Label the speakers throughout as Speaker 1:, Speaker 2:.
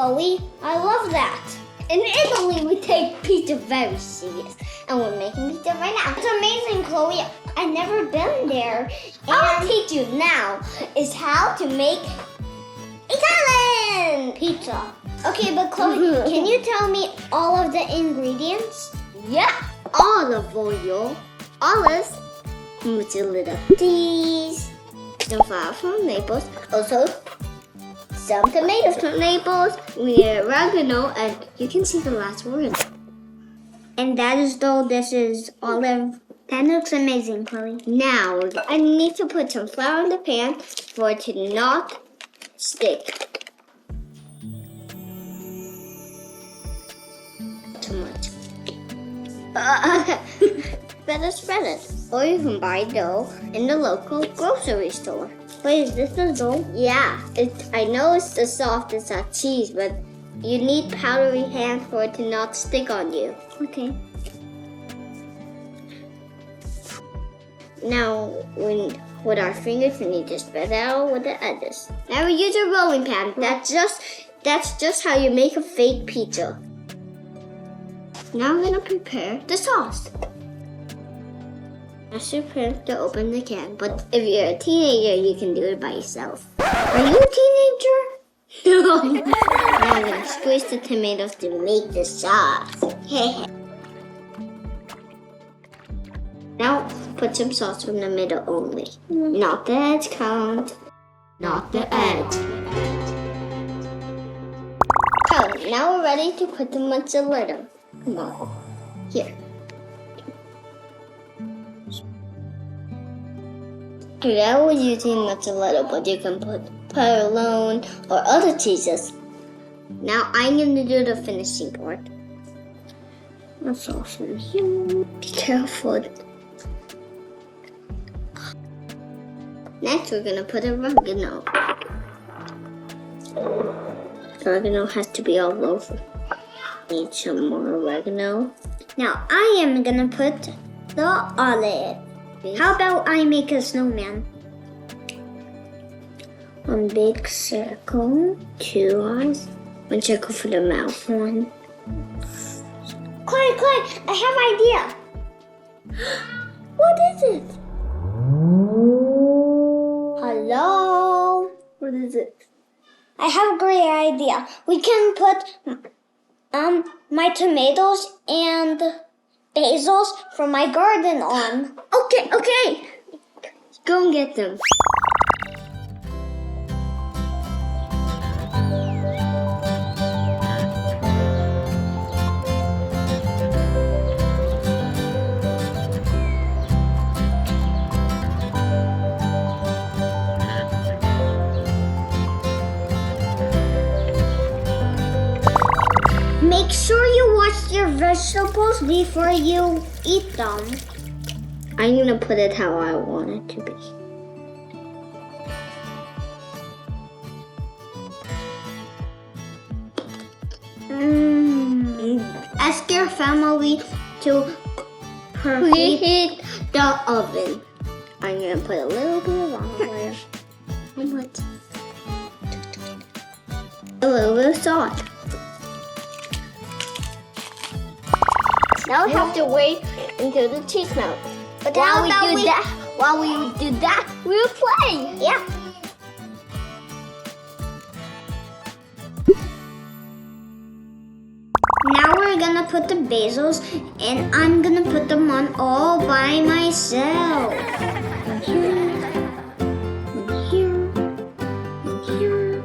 Speaker 1: Chloe. I love that. In Italy, we take pizza very serious. And we're making pizza right now. It's amazing, Chloe. I've never been there. I'll teach you now is how to make Italian pizza. Okay, but Chloe, can you tell me all of the ingredients? Yeah. Olive oil, olives, mozzarella cheese, some flour from Naples, also some tomatoes from Naples, we need oregano, and you can see the last word. And that is though this is olive. That looks amazing, Chloe. Now, I need to put some flour in the pan for it to not stick. Too much. Better spread it. Or you can buy dough in the local grocery store. Wait, is this the dough? Yeah. I know it's the softest as cheese, but you need powdery hands for it to not stick on you. Okay. Now, with our fingers, we need to spread out with the edges. Now we use a rolling pan. That's just how you make a fake pizza. Now I'm gonna prepare the sauce. Ask your parents to open the can, but if you're a teenager, you can do it by yourself. Are you a teenager? No. Now I'm gonna squeeze the tomatoes to make the sauce. Now put some sauce in the middle only. Not the edge count. Not the edge. So now we're ready to put the mozzarella. Come on. Here. Today we're using mozzarella, but you can put provolone or other cheeses. Now I'm going to do the finishing part. The sauce in here. Be careful. Next we're going to put oregano. Oregano has to be all over. Need some more oregano. Now I am gonna put the olive. How about I make a snowman? One big circle, 2 eyes, 1 circle for the mouth. 1. Chloe, I have an idea. What is it? Hello? What is it? I have a great idea. We can put my tomatoes and basils from my garden on. Okay. Go and get them. Make sure you wash your vegetables before you eat them. I'm gonna put it how I want it to be. Ask your family to preheat the oven. I'm gonna put a little bit of olive oil. How much? A little bit of salt. Now we have to wait until the cheese melts. But while we do that, we'll play. Yeah. Now we're gonna put the basils, and I'm gonna put them on all by myself. And here, and here, and here.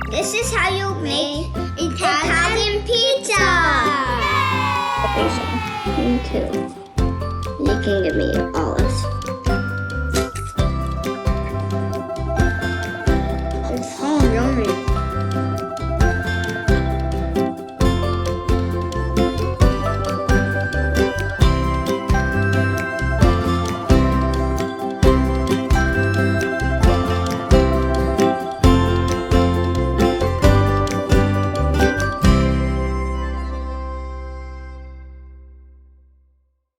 Speaker 1: This is how you make Italian pizza. Me too. You can give me all